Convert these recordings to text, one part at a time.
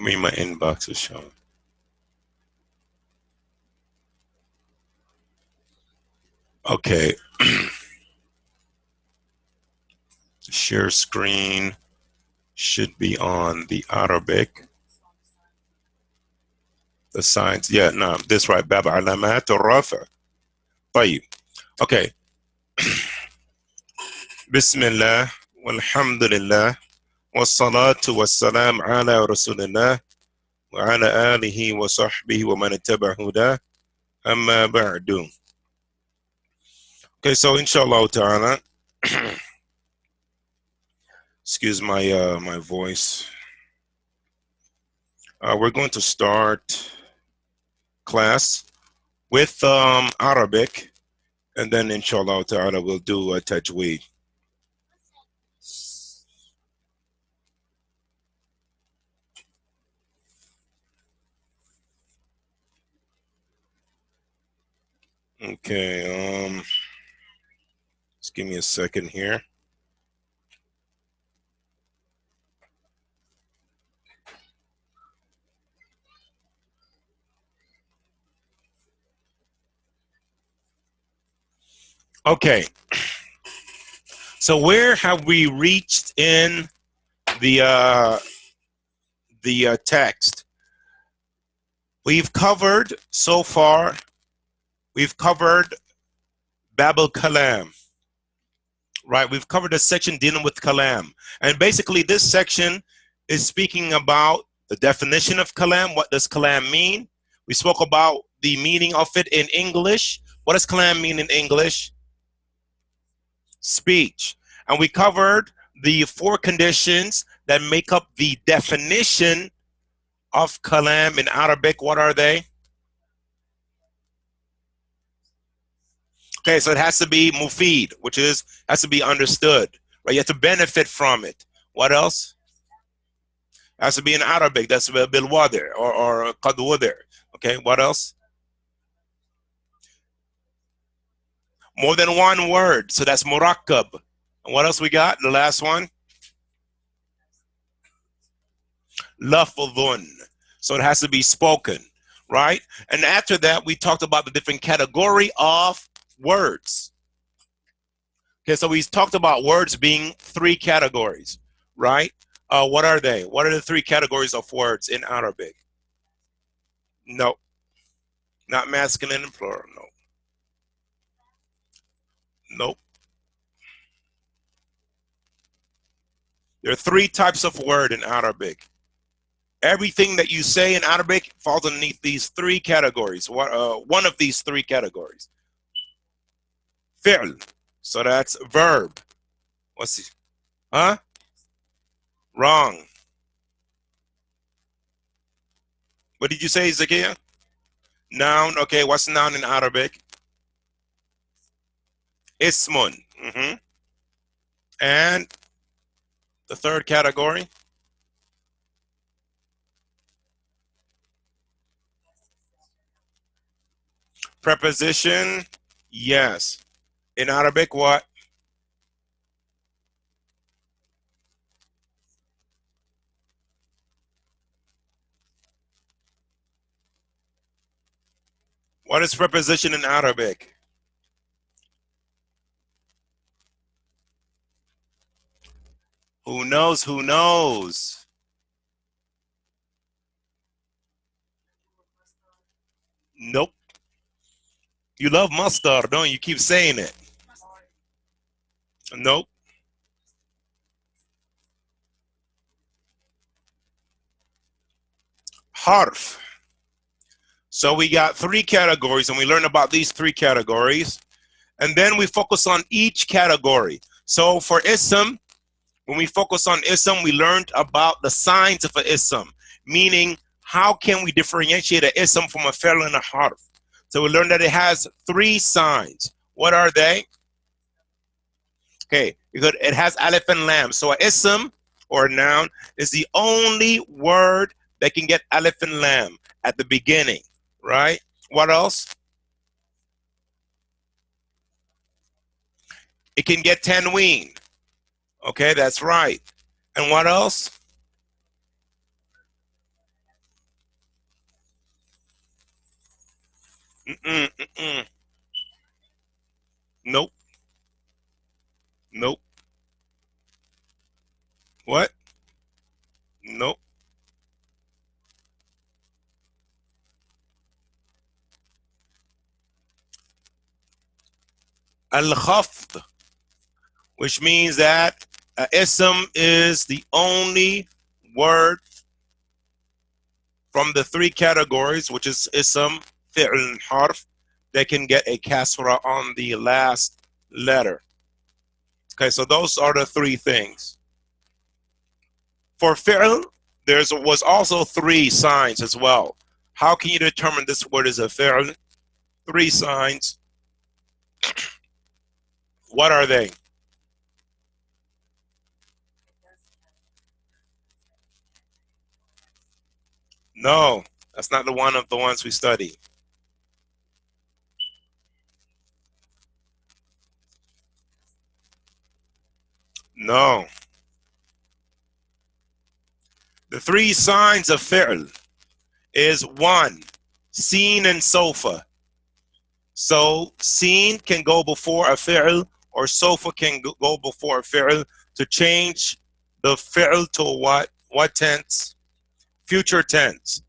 Me, my inbox is showing. Okay. Share screen should be on the Arabic. The signs. Yeah, no, this right. باب علامات الرفع. طيب. Okay. بسم الله والحمد لله والصلاة والسلام على رسول الله وعلى آله وصحبه ومن اتبع هداه أما بعد. Okay, so inshallah ta'ala, excuse my my voice. We're going to start class with Arabic, and then inshallah ta'ala we'll do a Tajweed. Okay, just give me a second here. Okay, so where have we reached in the text? We've covered so far. We've covered Babel Kalam, right? We've covered a section dealing with Kalam, and basically this section is speaking about the definition of Kalam. What does Kalam mean? We spoke about the meaning of it in English. What does Kalam mean in English? Speech. And we covered the 4 conditions that make up the definition of Kalam in Arabic. What are they? Okay, so it has to be mufid, which has to be understood, right? You have to benefit from it. What else? It has to be in Arabic. That's bil wadir or qad wadir. Okay, what else? More than one word, so that's murakkab. And what else we got? The last one? Lafdhun. So it has to be spoken, right? And after that, we talked about the different category of words. Okay, so we talked about words being 3 categories, right? What are they? What are the 3 categories of words in Arabic? No, not masculine and plural. No. Nope. There are 3 types of word in Arabic. Everything that you say in Arabic falls underneath these 3 categories. One of these 3 categories. Fi'l. So that's verb. What's this? Huh? Wrong. What did you say, Zakia? Noun. Okay, what's noun in Arabic? Ismun. And the 3rd category? Preposition. Yes. In Arabic, what? What is preposition in Arabic? Who knows? Who knows? Nope. You love mustard, don't you? Keep saying it. Nope. Harf. So we got 3 categories, and we learned about these 3 categories. And then we focus on each category. So for ism, when we focus on ism, we learned about the signs of an ism, meaning how can we differentiate an ism from a fi'l and a harf. So we learned that it has 3 signs. What are they? Okay, it has alif and lam. So an ism or a noun is the only word that can get alif and lam at the beginning, right? What else? It can get tanween. Okay, that's right. And what else? Nope. Nope. What? Nope. Al-khafd, which means that ism is the only word from the three categories, which is ism, fi'l, and harf, that can get a kasra on the last letter. Okay, so those are the three things. For fi'l, there was also three signs as well. How can you determine this word is a fi'l? Three signs. What are they? No, that's not the one of the ones we study. No. The three signs of fi'l is one, seen and sofa. So seen can go before a fi'l, or sofa can go before a fi'l to change the fi'l to what? What tense? Future tense.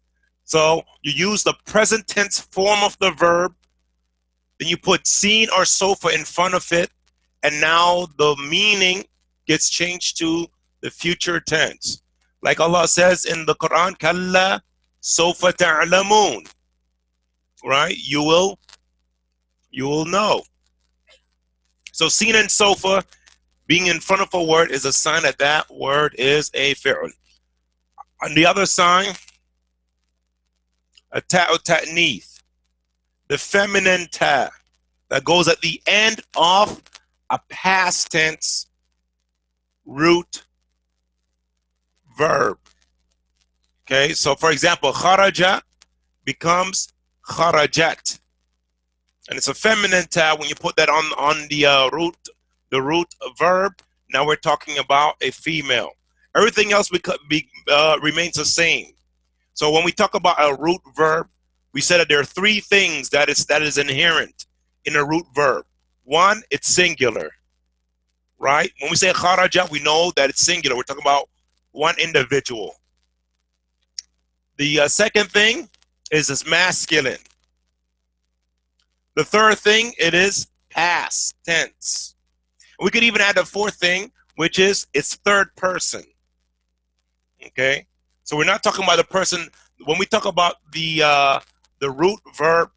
So you use the present tense form of the verb, then you put seen or sofa in front of it, and now the meaning gets changed to the future tense. Like Allah says in the Quran, Kalla sofa ta'lamun. Right? You will know. So seen and sofa being in front of a word is a sign that that word is a fi'l. On the other sign, a ta'u ta'neeth, the feminine ta that goes at the end of a past tense root verb. Okay, so for example, kharaja becomes kharajat, and it's a feminine ta. When you put that on the root verb, now we're talking about a female. Everything else remains the same. So when we talk about a root verb, we said that there are three things that is inherent in a root verb. One, it's singular, right? When we say kharaja, we know that it's singular. We're talking about one individual. The second thing is it's masculine. The third thing, it is past tense. We could even add a fourth thing, which is it's third person. Okay, so we're not talking about the person. When we talk about the root verb,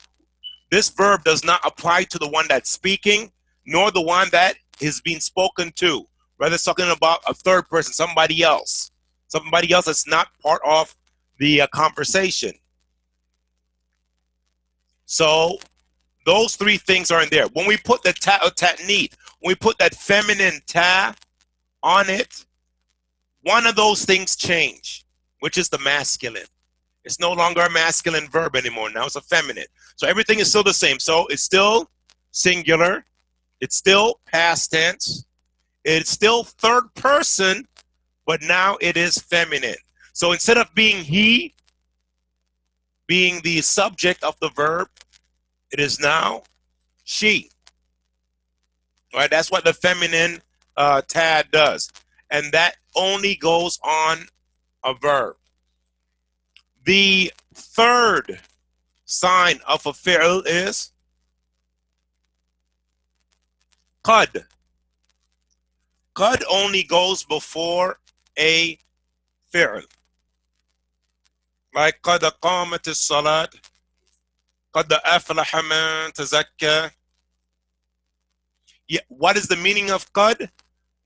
this verb does not apply to the one that's speaking, nor the one that is being spoken to. Rather, it's talking about a third person, somebody else that's not part of the conversation. So those three things are in there. When we put the ta'neeth, when we put that feminine ta on it, one of those things change, which is the masculine. It's no longer a masculine verb anymore. Now it's a feminine. So everything is still the same. So it's still singular. It's still past tense. It's still third person, but now it is feminine. So instead of being he, being the subject of the verb, it is now she. All right, that's what the feminine tad does. And that only goes on a verb. The third sign of a fi'l is qad. Qad only goes before a fi'l. Like قد قامت الصلاة, قد أفلح من تزكى. Yeah, what is the meaning of qad?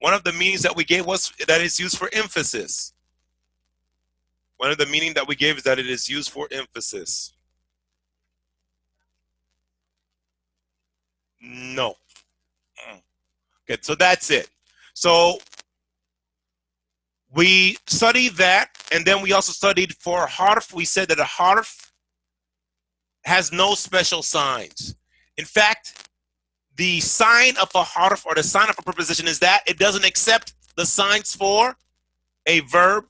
One of the meanings that we gave was that it's used for emphasis. One of the meaning that we gave is that it is used for emphasis. No. Okay, so that's it. So we studied that, and then we also studied for harf. We said that a harf has no special signs. In fact, the sign of a harf, or the sign of a preposition, is that it doesn't accept the signs for a verb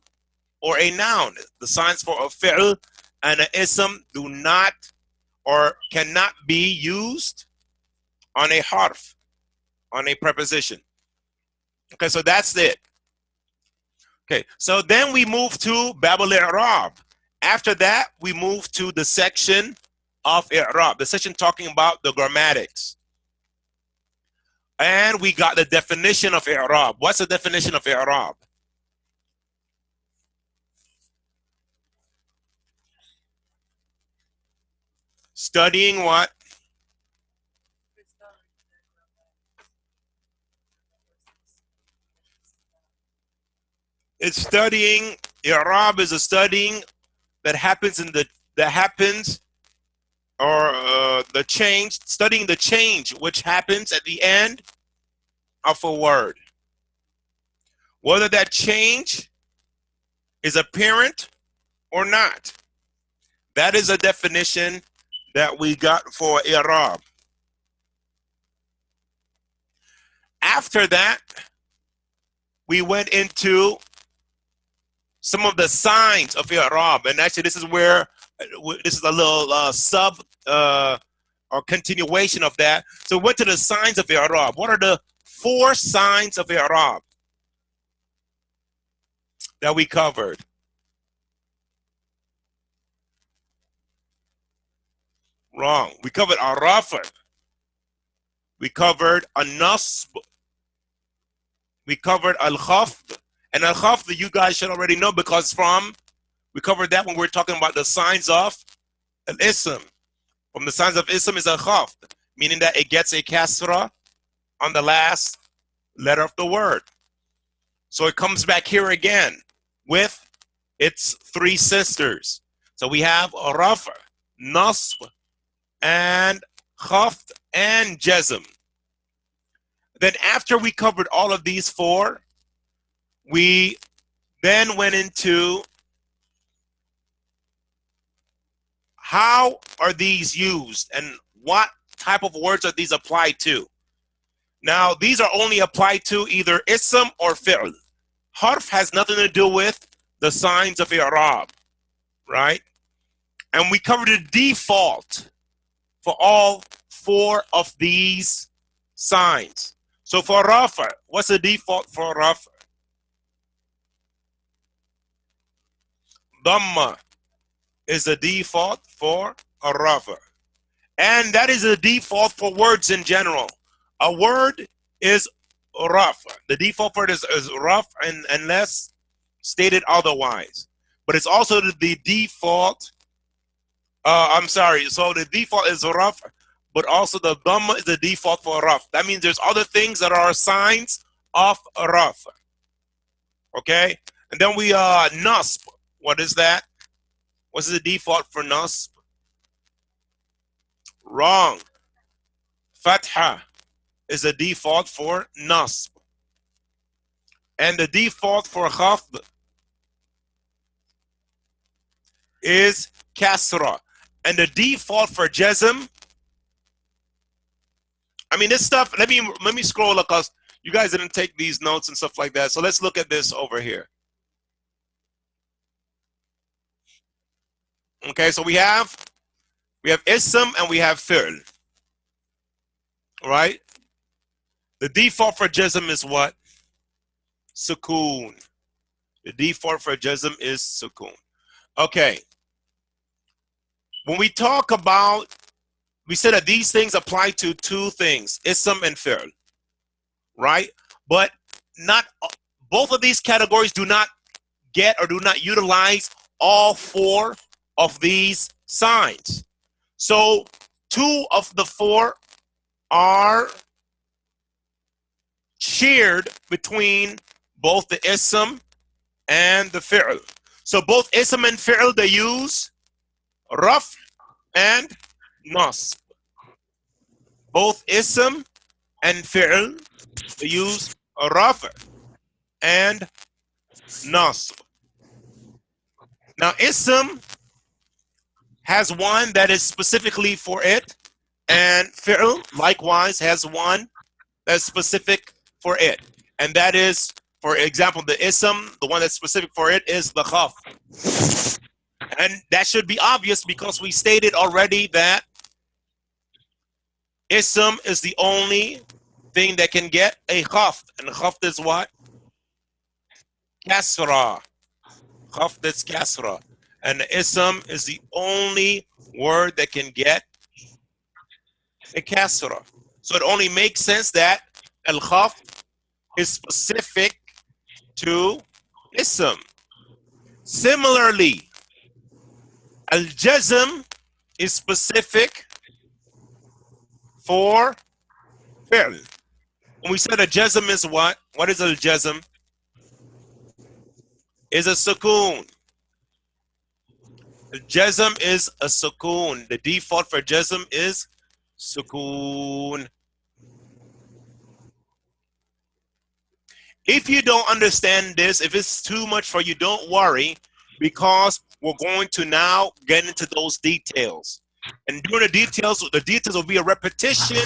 or a noun. The signs for a fi'l and an ism do not or cannot be used on a harf, on a preposition. Okay, so that's it. Okay, so then we move to Bab al-I'rab. After that, we move to the section of I'rab, the section talking about the grammatics. And we got the definition of I'rab. What's the definition of I'rab? Studying what? It's studying, I'rab is a studying that happens the change, studying the change which happens at the end of a word. Whether that change is apparent or not. That is a definition that we got for I'rab. After that, we went into some of the signs of I'rab, and actually this is where this is a little or continuation of that. So we went to the signs of I'rab. What are the 4 signs of I'rab that we covered? Wrong. We covered al-rafa. We covered al-nasb. We covered al-khafd. And al-khafd, you guys should already know because we covered that when we were talking about the signs of al-ism. From the signs of ism is al-khafd, meaning that it gets a kasra on the last letter of the word. So it comes back here again with its 3 sisters. So we have rafa, nasb, and khafd, and jazm. Then after we covered all of these 4, we then went into how are these used and what type of words are these applied to. Now, these are only applied to either ism or fi'l. Harf has nothing to do with the signs of I'rab, right? And we covered the default for all 4 of these signs. So for rafa, what's the default for rafa? Dhamma is the default for a rafa. And that is the default for words in general. A word is rafa. The default for it is raf unless stated otherwise. But it's also the default. So the default is raf, but also the dhamma is the default for raf. That means there's other things that are signs of raf. Okay? And then we nasb. What is that? What's the default for nasb? Wrong. Fatha is the default for nasb. And the default for khafd is kasra. And the default for jazm, I mean this stuff, let me scroll because you guys didn't take these notes and stuff like that. So let's look at this over here. Okay, so we have ism and we have fi'l. Right? The default for jazm is what? Sukoon. The default for jazm is sukoon. Okay. When we talk about, we said that these things apply to 2 things, ism and fi'l. Right? But not both of these categories do not get or do not utilize all 4 of these signs. So 2 of the 4 are shared between both the ism and the fi'l. So both ism and fi'l, they use raf and nasb. Both ism and fi'l, they use raf and nasb. Now ism has one that is specifically for it, and fi'l likewise has one that's specific for it. And that is, for example, the ism, the one that's specific for it is the khaf. And that should be obvious because we stated already that Ism is the only thing that can get a khafd. And khafd is what? Kasra. Khafd is kasra. And the ism is the only word that can get a kasra. So it only makes sense that al khafd is specific to ism. Similarly, al jazm is specific for fi'l. When we said a jazm is what? What is al jazm? Is a sukoon. Jazm is a sukoon. The default for jazm is sukoon. If you don't understand this, if it's too much for you, don't worry, because we're going to now get into those details. And during the details will be a repetition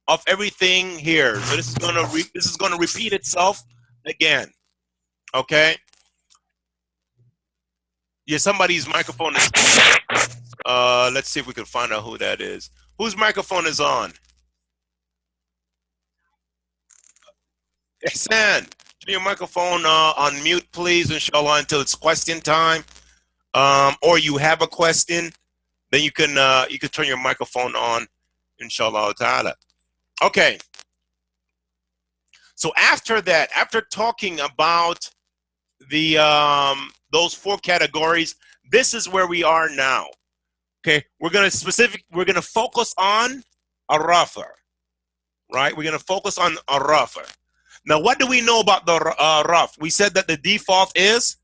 of everything here. So this is gonna repeat itself again. Okay. Yeah, somebody's microphone is. Let's see if we can find out who that is. Whose microphone is on? Ihsan, turn your microphone on mute, please, inshallah, until it's question time. Or you have a question, then you can turn your microphone on, inshallah ta'ala. Okay. So after that, after talking about the those four categories, this is where we are now. Okay, we're gonna focus on a rafa, right? We're gonna focus on a rafa. Now, what do we know about the raf? We said that the default is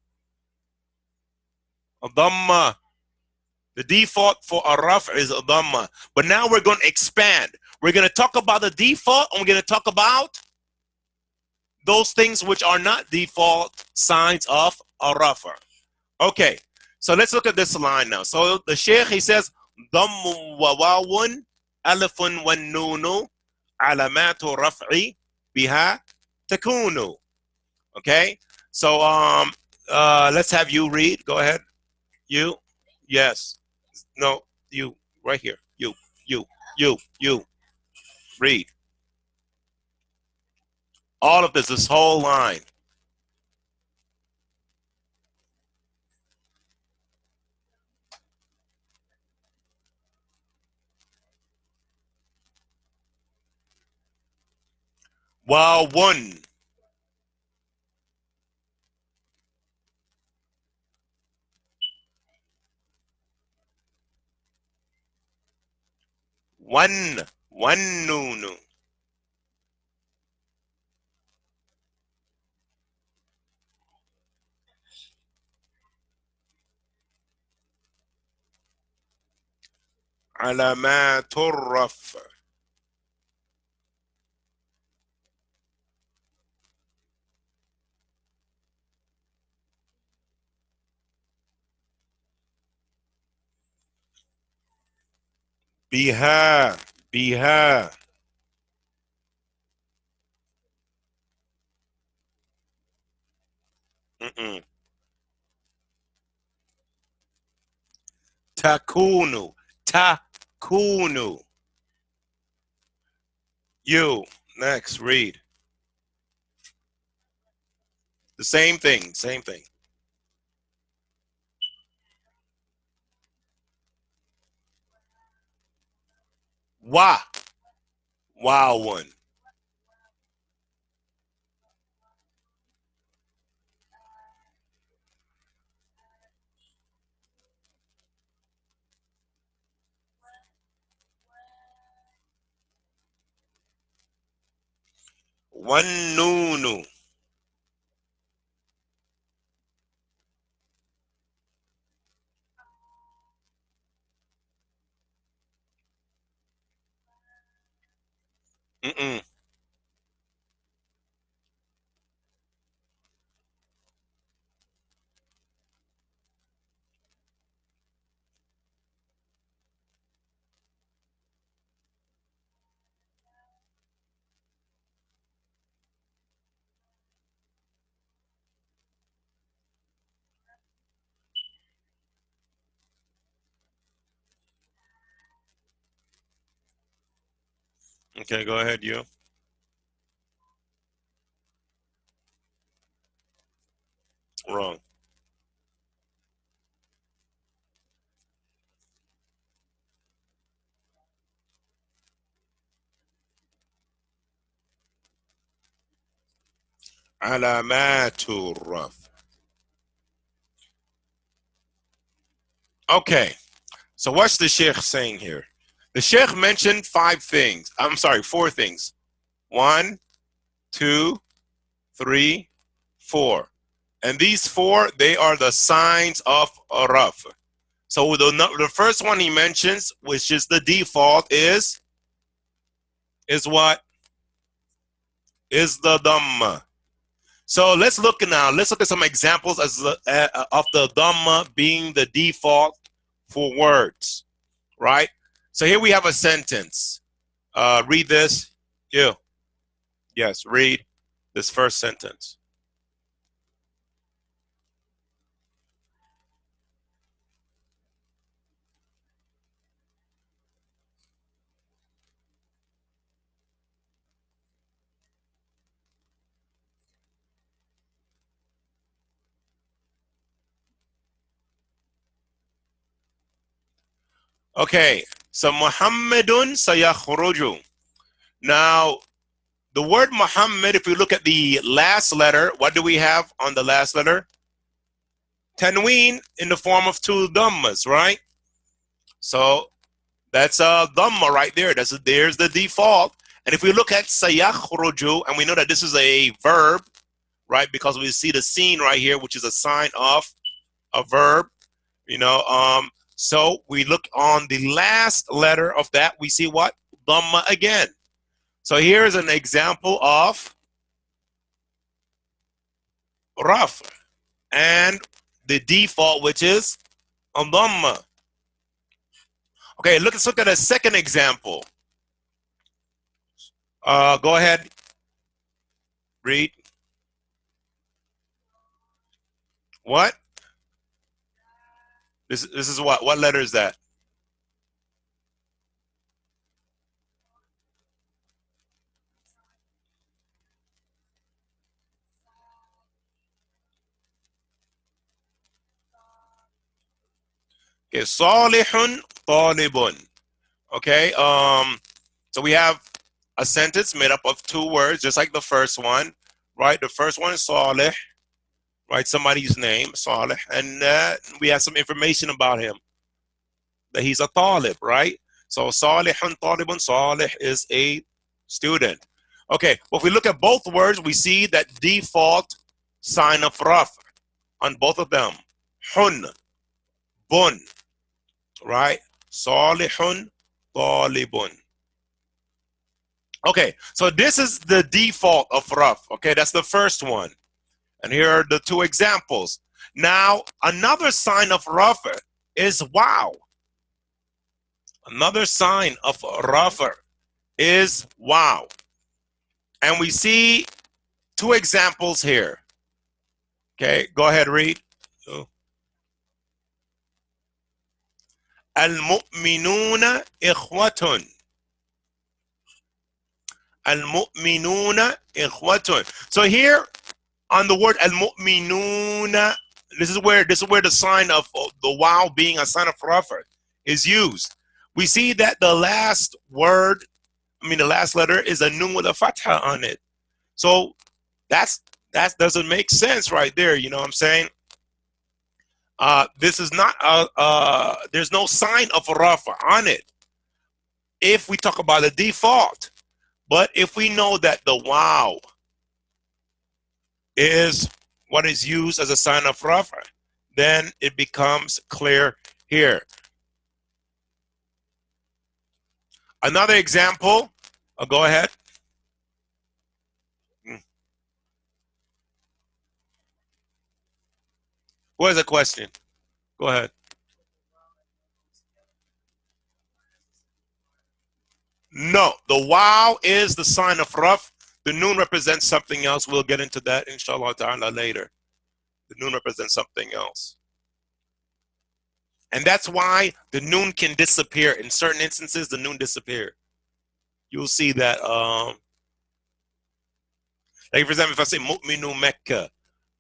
a dhamma. The default for a raf is a dhamma. But now we're going to expand. We're going to talk about the default, and we're going to talk about those things which are not default signs of a rafa. Okay, so let's look at this line now. So the sheikh, he says, dhammun wa wawun alifun wa nunu alamatu raf'i biha takunu. Okay, so let's have you read. Go ahead. You, yes, no, you, right here. You, read all of this whole line. Wawun. One nunu. Alamatur raf. Biha. Mm-mm. Takunu. You, next, read. The same thing. Wawun. One nunu. Mm-mm. Okay, go ahead, you. Wrong. Alamatul raf. Okay, so what's the sheikh saying here? The sheikh mentioned five things. I'm sorry, four things. One, two, three, four. And these four, they are the signs of a raf. So the first one he mentions, which is the default, is what? Is the dhamma. So let's look now. Let's look at some examples as of the dhamma being the default for words, right? So here we have a sentence. Read this. You. Yes, read this first sentence. Okay, so Muhammadun sayakhruju. Now, the word Muhammad, if we look at the last letter, what do we have on the last letter? Tanween in the form of two dhammas, right? So that's a dhamma right there. There's the default. And if we look at sayakhruju, and we know that this is a verb, right? Because we see the scene right here, which is a sign of a verb, you know. So we look on the last letter of that, we see what? Dhamma again. So here's an example of raf and the default, which is a dhamma. Okay, let's look at a second example. Go ahead, read. What? This is what? What letter is that? Okay, salihun talibun. Okay, so we have a sentence made up of two words, just like the first one, right? The first one is salih, right? Somebody's name, salih, and we have some information about him, that he's a talib, right? So salihun talibun, salih is a student. Okay, well, if we look at both words, we see that default sign of raf on both of them. Hun, bun, right? Salihun, talibun. Okay, so this is the default of raf. Okay, that's the first one. And here are the two examples. Now, another sign of raf is wow. Another sign of raf is wow. And we see two examples here. Okay, go ahead, read. Al-mu'minuna ikhwatun. Al-mu'minuna ikhwatun. So here on the word al-mu'minuna, this is where the sign of the wow being a sign of rafah is used. We see that the last word, the last letter is a nun with a fatha on it. So that doesn't make sense right there. You know what I'm saying? This is not there's no sign of rafa on it if we talk about the default. But if we know that the wow is what is used as a sign of rafa, then it becomes clear here. Another example, go ahead. What is the question? Go ahead. No, the wow is the sign of raf. The noon represents something else. We'll get into that, inshallah ta'ala, later. The noon represents something else. And that's why the noon can disappear. In certain instances, the noon disappear. you'll see that. Like for example, if I say Mu'minu Mecca,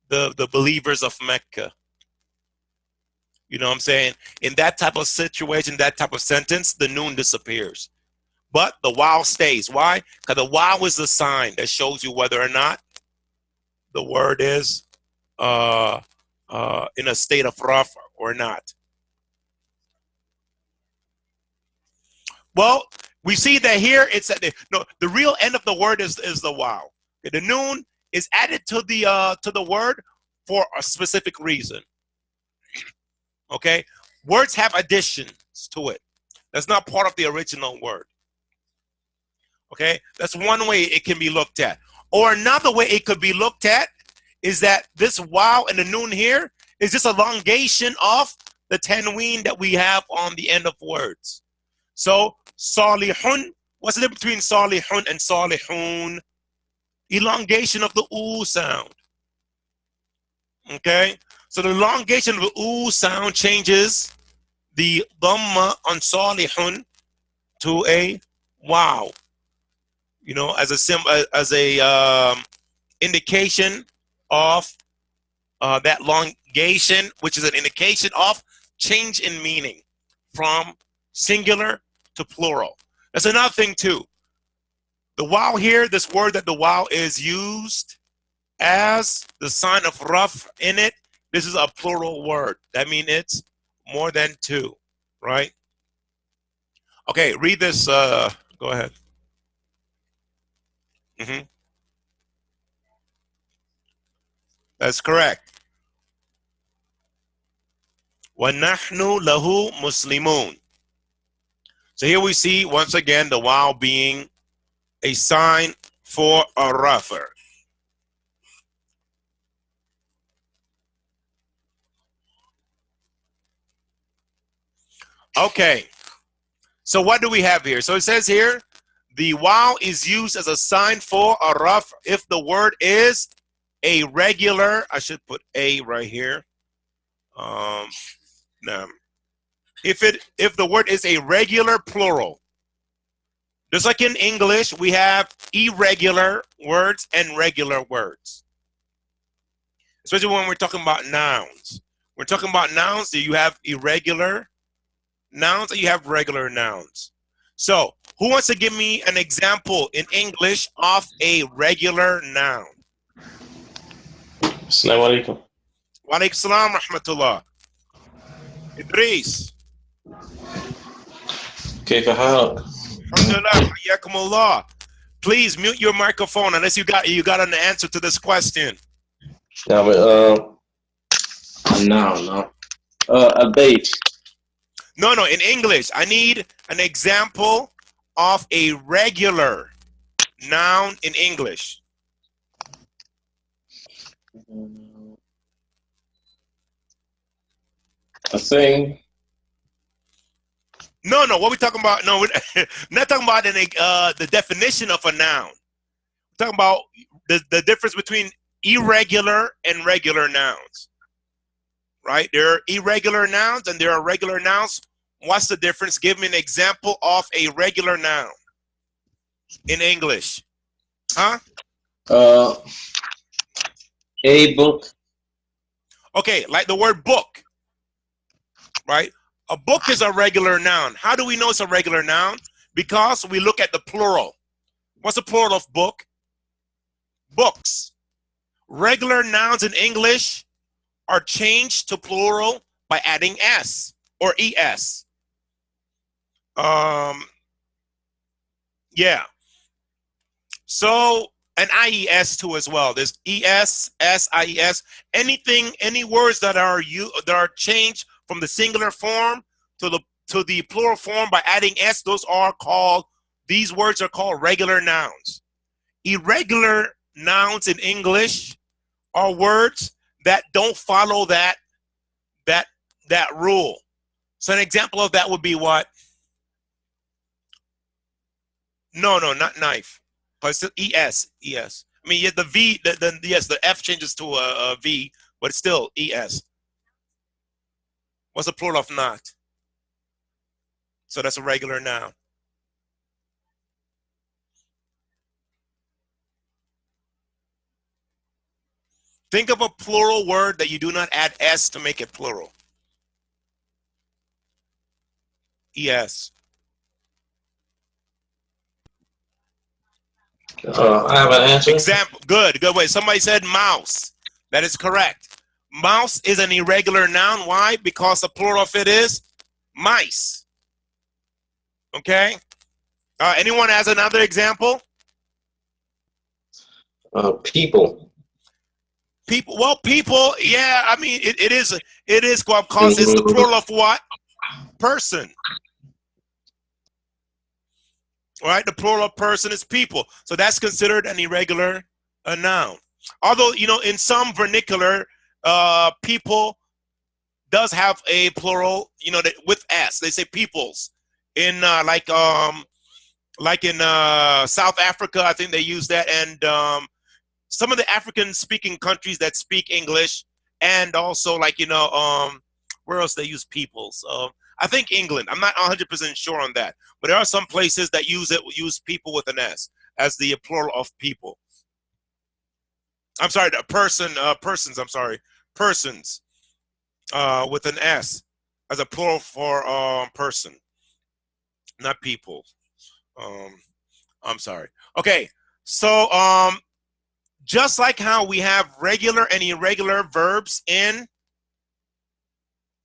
the believers of Mecca. You know what I'm saying? In that type of situation, that type of sentence, the noon disappears. But the wow stays. Why? Because the wow is the sign that shows you whether or not the word is in a state of raf or not. Well, we see that here it's at the real end of the word is the wow. The noon is added to the word for a specific reason. Okay, words have additions to it. That's not part of the original word. Okay, that's one way it can be looked at. Or another way it could be looked at is that this wow and the noon here is just elongation of the tanween that we have on the end of words. So salihun, what's the difference between salihun and salihun? Elongation of the oo sound. Okay, so the elongation of the oo sound changes the dhamma on salihun to a wow. You know, as a indication of that elongation, which is an indication of change in meaning from singular to plural. That's another thing too. The wow here, this word that the wow is used as the sign of raf in it, this is a plural word. That means it's more than two, right? Okay, read this. Go ahead. That's correct. وَنَحْنُ لَهُ مُسْلِمُونَ. So here we see once again the wow being a sign for a rafa. Okay, so what do we have here? So it says here, the wow is used as a sign for a raf if the word is a regular, I should put a right here. No. If the word is a regular plural, just like in English, we have irregular words and regular words. Especially when we're talking about nouns. We're talking about nouns, do you have irregular nouns or you have regular nouns? So, who wants to give me an example in English of a regular noun? Assalamu alaikum. Wa alaikum salam rahmatullah. Idris. كيف حالك؟ Alhamdulillah, hayyakumullah. Please mute your microphone unless you got an answer to this question. Yeah, but no. A bait. No, in English, I need an example of a regular noun in English. A thing. No, what we talking about? No, we're not talking about the definition of a noun. We're talking about the difference between irregular and regular nouns. Right? There are irregular nouns and there are regular nouns. What's the difference? Give me an example of a regular noun in English. Huh? A book. Okay, like the word book. Right? A book is a regular noun. How do we know it's a regular noun? Because we look at the plural. What's the plural of book? Books. Regular nouns in English are changed to plural by adding s or es. Yeah. So, and ies too as well. There's es, s, ies. Any words that are changed from the singular form to the plural form by adding s, these words are called regular nouns. Irregular nouns in English are words that don't follow that rule. So an example of that would be what? No, not knife. But it's es. I mean, yeah, the V, the F changes to a V, but it's still es. What's the plural of not? So that's a regular noun. Think of a plural word that you do not add S to make it plural. ES. I have an answer. Example. Good. Wait, somebody said mouse. That is correct. Mouse is an irregular noun. Why? Because the plural of it is mice. Okay? Anyone has another example? People. People. Well, people. Yeah. I mean, it is because it's the plural of what? Person. Right? The plural of person is people. So that's considered an irregular noun. Although, you know, in some vernacular, people does have a plural, you know, that with S. They say peoples. In like in South Africa, I think they use that, and some of the African-speaking countries that speak English, and also like, you know, where else they use peoples? I think England. I'm not 100% sure on that, but there are some places that use people with an S as the plural of people. I'm sorry, the persons. I'm sorry, persons with an S as a plural for person, not people. I'm sorry. Okay, so just like how we have regular and irregular verbs in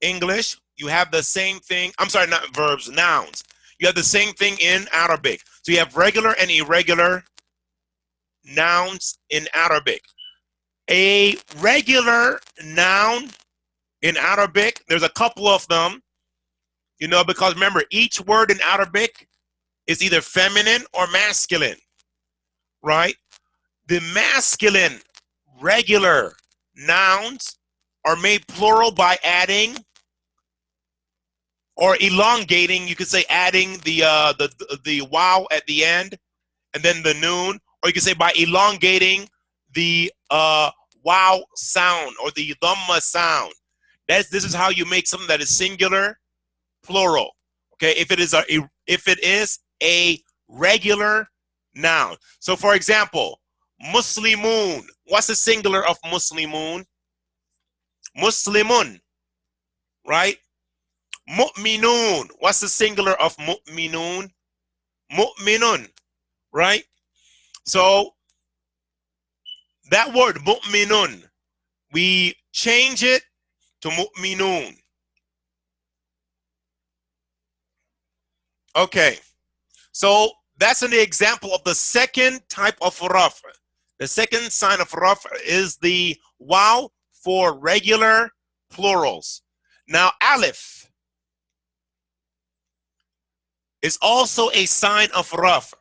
English, you have the same thing. I'm sorry, not verbs, nouns. You have the same thing in Arabic. So you have regular and irregular nouns in Arabic. A regular noun in Arabic, there's a couple of them, you know, because remember, each word in Arabic is either feminine or masculine, right? The masculine regular nouns are made plural by adding or elongating. You could say adding the wow at the end, and then the noon, or you could say by elongating the wow sound or the dhamma sound. This is how you make something that is singular plural. Okay, if it is a regular noun. So for example, Muslimun. What's the singular of Muslimun? Muslimun, right? Mu'minun. What's the singular of Mu'minun? Mu'minun, right? So that word Mu'minun, we change it to Mu'minun. Okay, so that's an example of the second type of raf. The second sign of raf is the waw for regular plurals. Now, alif is also a sign of raf.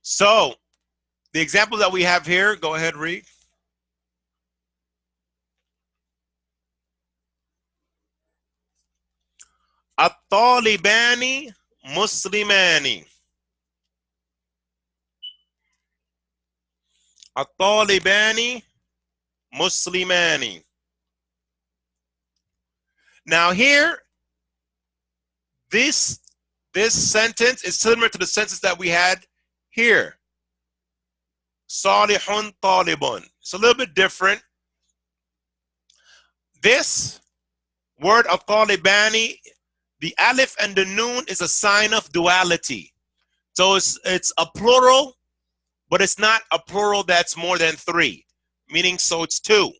So, the example that we have here, go ahead, read. At-talibani muslimani. At-talibani muslimani. Now here, this sentence is similar to the sentence that we had here. Salihun talibun. It's a little bit different. This word of talibani, the alif and the noon is a sign of duality. So it's a plural, but it's not a plural that's more than three. Meaning, so it's two.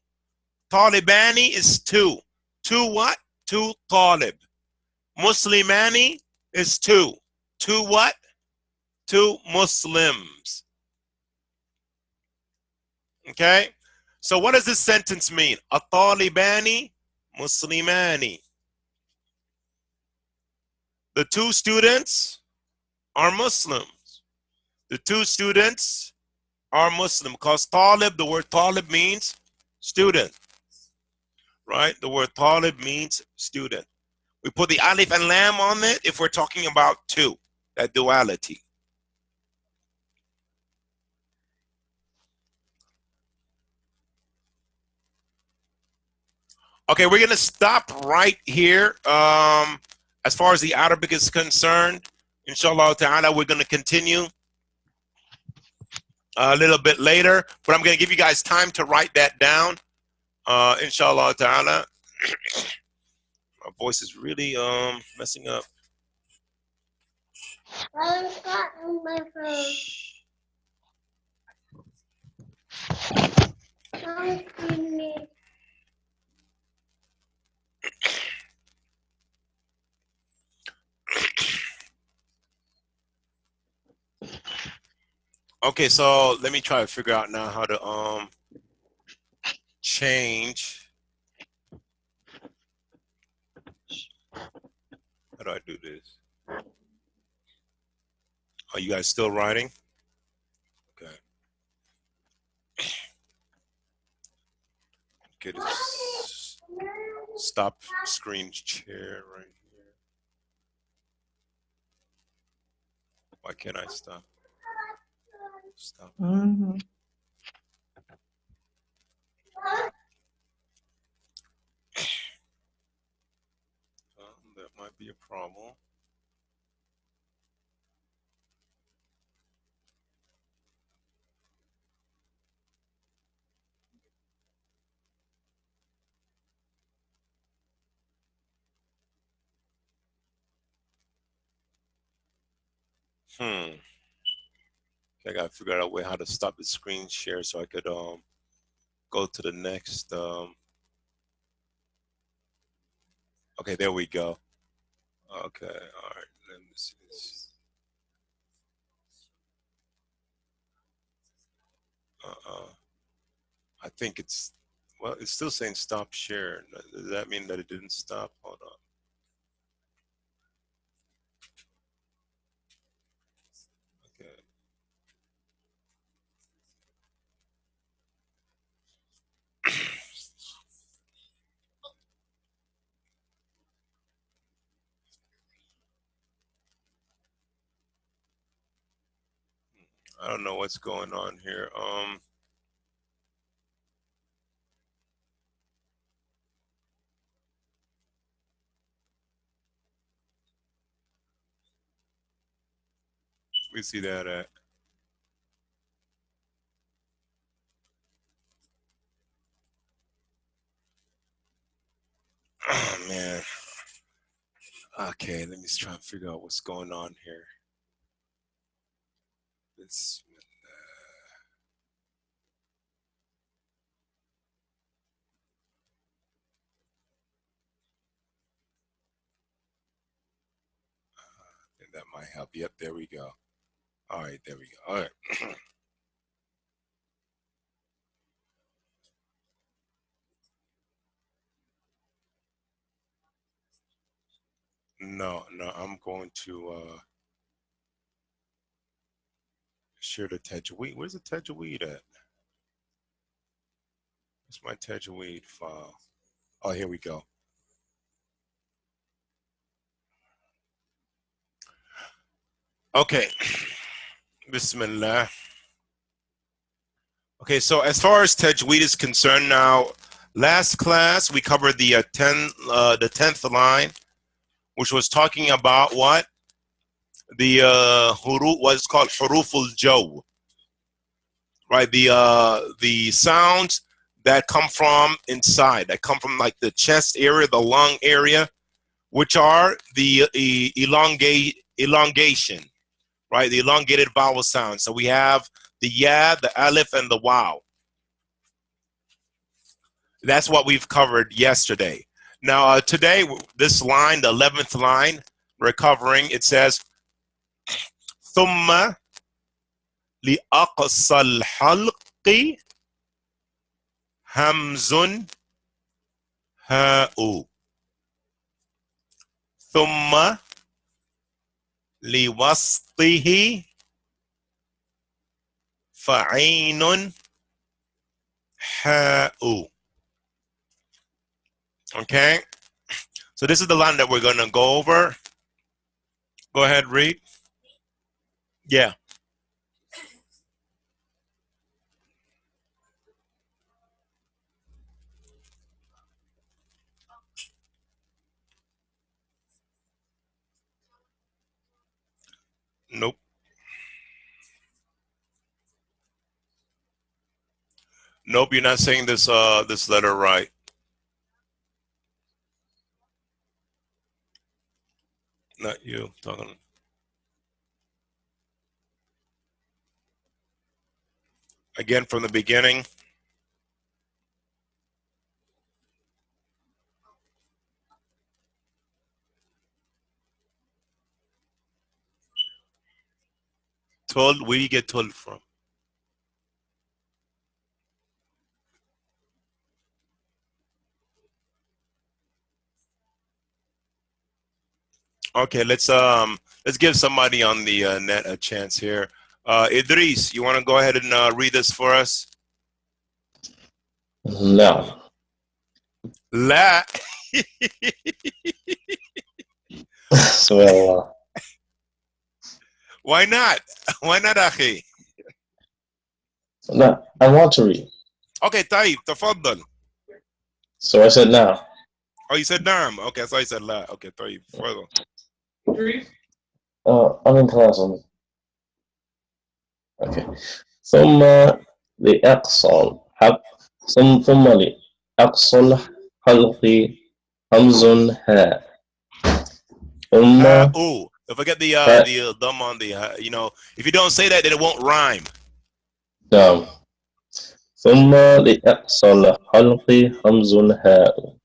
Talibani is two. Two what? Two talib. Muslimani is two. Two what? Two Muslims. Okay? So what does this sentence mean? At-talibani muslimani. The two students are Muslims. The two students are Muslim. Because talib, the word talib means student. Right? The word talib means student. We put the alif and lam on it if we're talking about two, that duality. Okay, we're gonna stop right here. As far as the Arabic is concerned, inshallah ta'ala, we're gonna continue a little bit later, but I'm gonna give you guys time to write that down. Inshallah ta'ala. My voice is really messing up. I've gotten my phone. Okay, so let me try to figure out now how to change. How do I do this? Are you guys still writing? Okay. Get this stop screen share right here. Why can't I stop? Stop. That might be a problem. Okay, I gotta figure out a way how to stop the screen share so I could go to the next okay, there we go. Okay, all right, let me see this. I think it's, well, it's still saying stop share. Does that mean that it didn't stop? Hold on. Okay. I don't know what's going on here. We see that at. Oh man. Okay, let me try and figure out what's going on here. It's and that might help. Yep, there we go. All right, there we go. All right. No, I'm going to share the Tajweed. Where's the Tajweed at? Where's my Tajweed file? Oh, here we go. Okay. Bismillah. Okay, so as far as Tajweed is concerned now, last class we covered the 10th line, which was talking about what? The what's called huruful jaw, right? The sounds that come from inside, that come from like the chest area, the lung area, which are the elongation, right? The elongated vowel sounds. So we have the ya, the alif, and the waw. That's what we've covered yesterday. Now today, this line, the 11th line, we're covering. It says, ثم لأقصى الحلق همز هاء ثم لوسطه فعين حاء. Okay, so this is the line that we're going to go over. Go ahead, read. Yeah. Nope. Nope, you're not saying this this letter right. Not you. Talking. Again from the beginning. Told, where do you get told from? Okay, let's give somebody on the net a chance here. Idris, you want to go ahead and read this for us? No. La. Well, Why not? Why not, Akhi? no, I want to read. Okay, طيب تفضل. So I said now. Oh, you said نعم. Okay, so I said لا. Okay, طيب تفضل. I'm in class on. Okay. ثم لأقصى الحق ثم لأقصى الحلق همز ها ثم Ooh. Don't forget the dumb on the you know, if you don't say that, then it won't rhyme. نعم ثم لأقصى الحلق همز هاء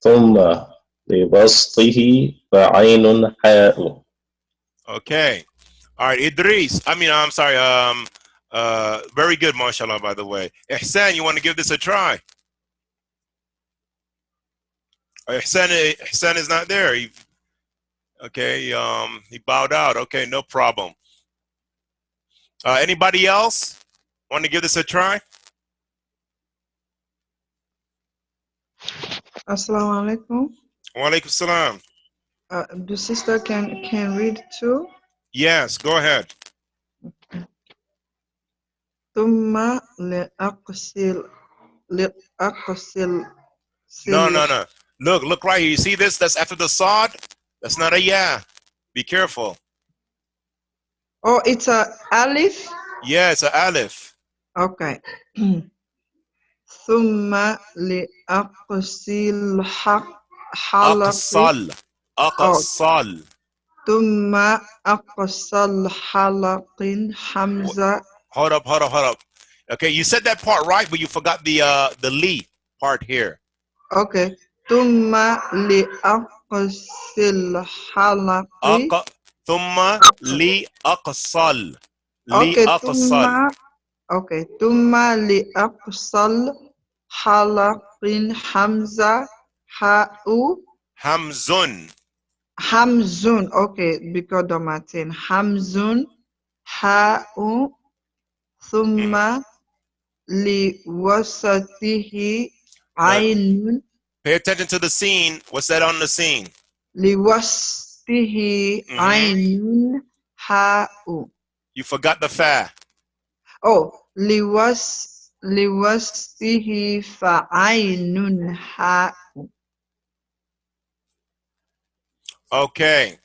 ثم لبسطه فعين حاء. Okay. All right, Idris. I'm sorry. Very good, mashallah, by the way. Ihsan, you want to give this a try? Ihsan is not there. Okay, he bowed out. Okay, no problem. Anybody else want to give this a try? Assalamu alaikum. Wa alaikum salam. The sister can read too. Yes, go ahead. ثم لأقصى No. Look right here. You see this? That's after the sod. That's not a yeah. Be careful. Oh, it's a alif. Yeah, it's an aleph. Okay. ثم لأقصى الحلق أقصل. ثم أقصى الحلق حمزة. Hold up. Okay, you said that part right, but you forgot the li part here. Okay. ثم لأقصى الحلق. ثم لأقصل. Okay. لأقصل. Okay. ثم لأقصى الحلق حمزة حاء. Hamzun. Okay, because the Martin. Hamzun ha'u thumma li wasatihi ainun. Pay attention to the scene. What's that on the scene? Li wasatihi ainun ha'u. You forgot the fa. Oh, li wasatihi fa'ainun ha'u. Okay.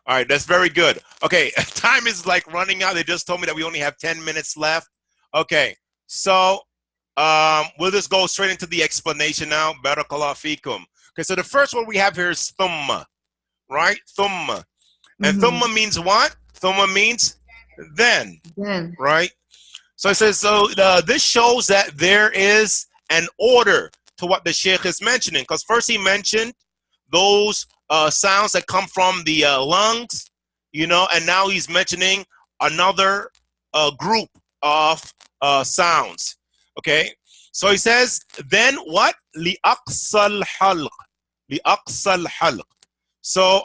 All right, that's very good. Okay, time is like running out. They just told me that we only have 10 minutes left. Okay, so we'll just go straight into the explanation now. Barakallahu feekum. Okay, so the first one we have here is thumma, right? Thumma. And thumma means what? Thumma means then, right? So it says, so this shows that there is an order to what the sheikh is mentioning. Because first he mentioned those sounds that come from the lungs, you know, and now he's mentioning another group of sounds. Okay, so he says, then what? لِأَقْصَى الْحَلْقِ. لِأَقْصَى الْحَلْقِ. So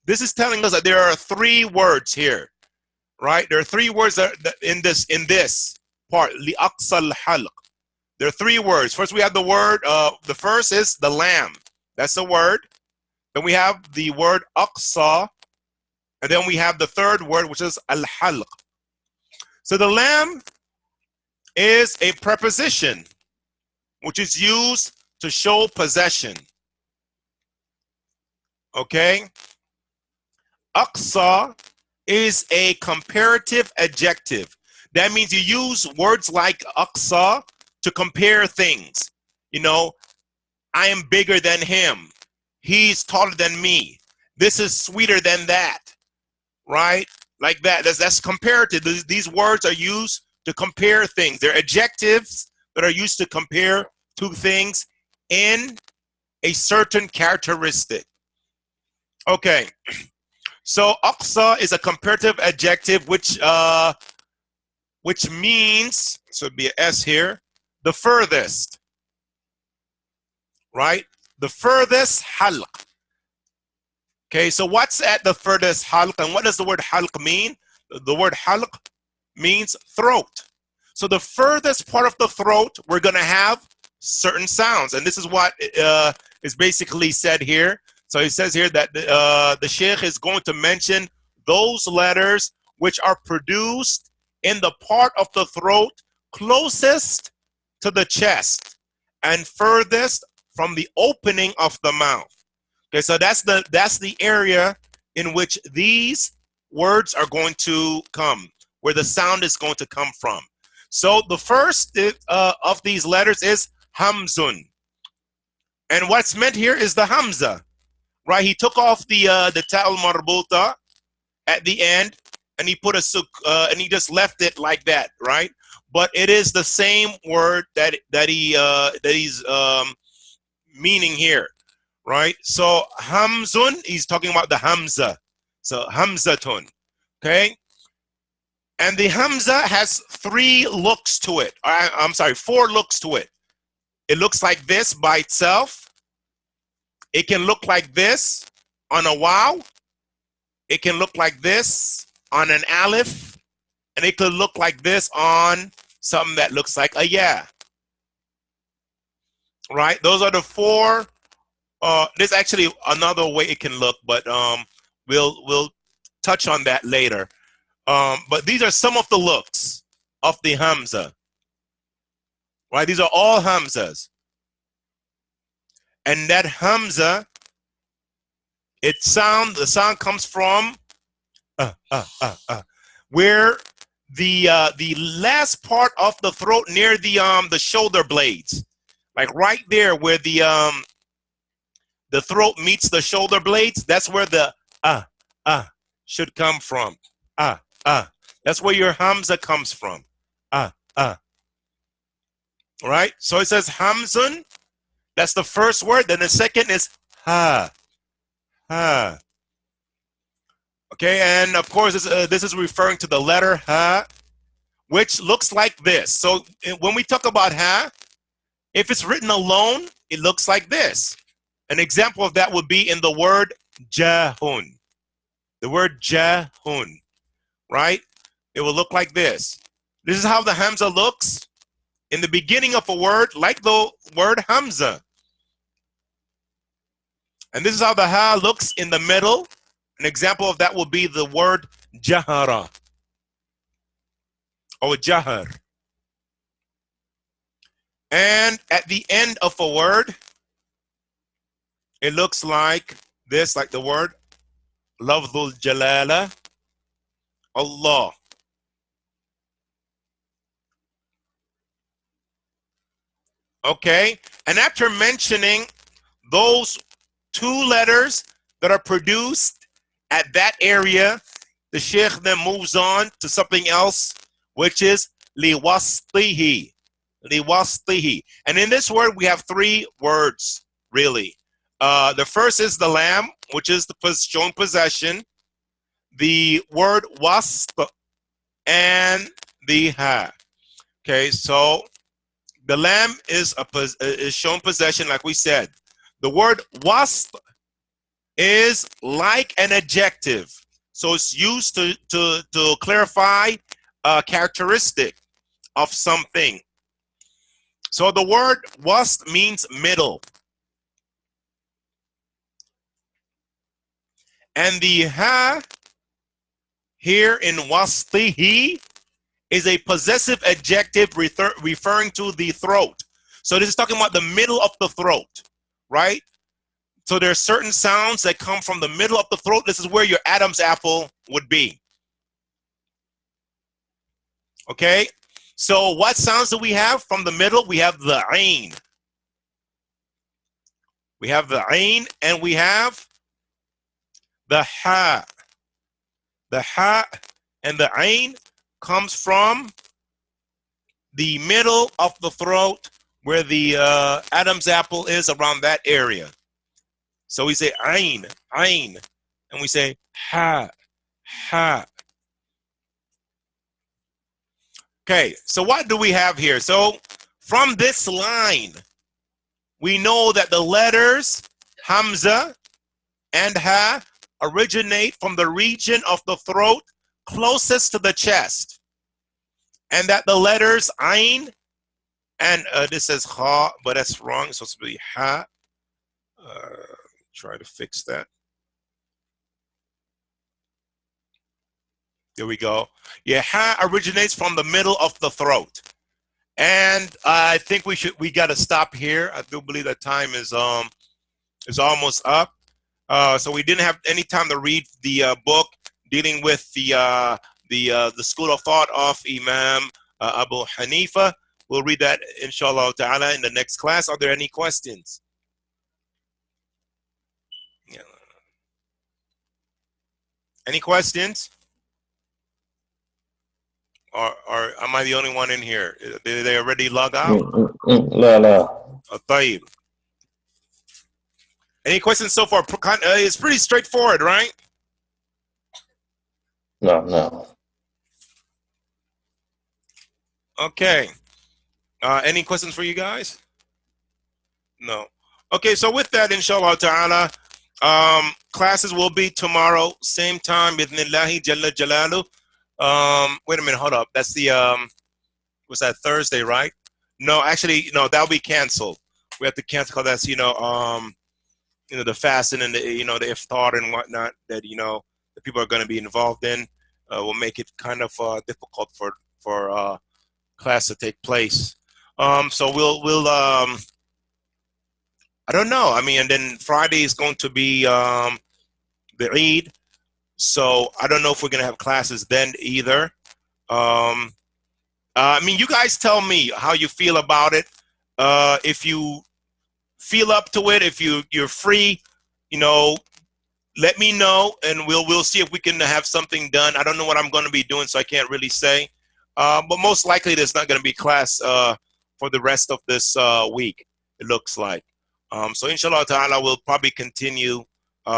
this is telling us that there are three words here, right? There are three words that in this part. لِأَقْصَى الْحَلْقِ. There are three words. First, we have the word. The first is the lamb. That's the word. Then we have the word aqsa, and then we have the third word, which is al-halq. So the lam is a preposition which is used to show possession. Okay? Aqsa is a comparative adjective. That means you use words like aqsa to compare things. You know, I am bigger than him. He's taller than me. This is sweeter than that, right? Like that. That's comparative. These words are used to compare things. They're adjectives that are used to compare two things in a certain characteristic. Okay. So aqsa is a comparative adjective which means, so it'd be an S here, the furthest, right? The furthest halq. Okay, so what's at the furthest halq, and what does the word halq mean? The word halq means throat. So the furthest part of the throat, we're going to have certain sounds, and this is what is basically said here. So he says here that the sheikh is going to mention those letters which are produced in the part of the throat closest to the chest and furthest from the opening of the mouth. Okay, so that's the area in which these words are going to come, where the sound is going to come from. So the first of these letters is hamzun, and what's meant here is the hamza, right? He took off the ta'al marbuta at the end, and he put a and he just left it like that, right? But it is the same word that he's meaning here, right? So hamzun, he's talking about the hamza. So hamzatun, okay? And the hamza has three looks to it. I'm sorry, four looks to it. It looks like this by itself. It can look like this on a waw. It can look like this on an alif. And it could look like this on something that looks like a ya. Right? Those are the four. There's actually another way it can look, but we'll touch on that later. But these are some of the looks of the hamza. Right? These are all hamzas. And that hamza, the sound comes from where the last part of the throat near the shoulder blades, like right there where the throat meets the shoulder blades. That's where the should come from. That's where your hamza comes from. Right? So it says hamzun. That's the first word. Then the second is ha. Okay, and of course this is referring to the letter ha, which looks like this. So when we talk about ha, if it's written alone, it looks like this. An example of that would be in the word jahun. The word jahun, right? It will look like this. This is how the hamza looks in the beginning of a word, like the word hamza. And this is how the ha looks in the middle. An example of that will be the word jahara or jahar. And at the end of a word, it looks like this, like the word lafzul jalala, Allah. Okay, and after mentioning those two letters that are produced at that area, the sheikh then moves on to something else, which is liwastihi. Liwastihi. And in this word, we have three words, really. The first is the lam, which is the shown possession, the word wasp, and the ha. Okay, so the lam is shown possession, like we said. The word wasp is like an adjective. So it's used to clarify a characteristic of something. So the word wasp means middle. And the ha here in wastihi is a possessive adjective referring to the throat. So this is talking about the middle of the throat, right? So there are certain sounds that come from the middle of the throat. This is where your Adam's apple would be, Okay, so what sounds do we have from the middle? We have the ain. We have the ain and we have the ha. The ha and the ain comes from the middle of the throat where the Adam's apple is, around that area. So we say ain, ain, and we say ha, ha. Okay, so what do we have here? So from this line, we know that the letters Hamza and Ha originate from the region of the throat closest to the chest, and that the letters Ain and this says Ha, but that's wrong. It's supposed to be Ha. Try to fix that. There we go. Yeah, Ha originates from the middle of the throat. And I think we got to stop here. I do believe that time is almost up. So we didn't have any time to read the book dealing with the school of thought of Imam Abu Hanifa. We'll read that inshallah ta'ala in the next class. Are there any questions? Yeah. Any questions? Or am I the only one in here? Did they already log out? لا لا. طيب. Any questions so far? It's pretty straightforward, right? نعم نعم. Okay. Any questions for you guys? No. Okay, so with that, inshallah ta'ala, classes will be tomorrow, same time, bidhnillahi jalla jalalu. Wait a minute, hold up. That's the, was that Thursday, right? No, actually, no, that'll be canceled. We have to cancel because that's, the fasting and the, the iftar and whatnot that, the people are going to be involved in will make it kind of difficult for class to take place. So we'll I don't know. I mean, and then Friday is going to be the Eid, so I don't know if we're gonna have classes then either. I mean, you guys tell me how you feel about it. If you feel up to it, if you're free, let me know, and we'll see if we can have something done. I don't know what I'm going to be doing, so I can't really say. But most likely, there's not going to be class for the rest of this week. It looks like. So inshallah ta'ala, we'll probably continue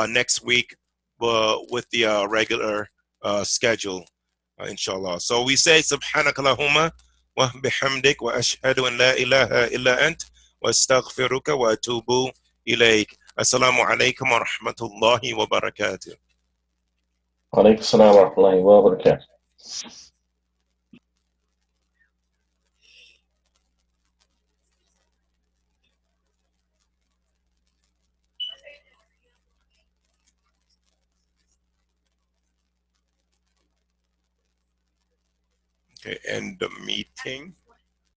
next week with the regular schedule, inshallah. So we say subhanakallahumma wa bihamdik wa ashhadu an la ilaha illa ant wa astaghfiruka wa atubu ilayk. Assalamu alaikum wa rahmatullahi wa barakatuh. وعليكم السلام ورحمة الله وبركاته. Okay, end the meeting.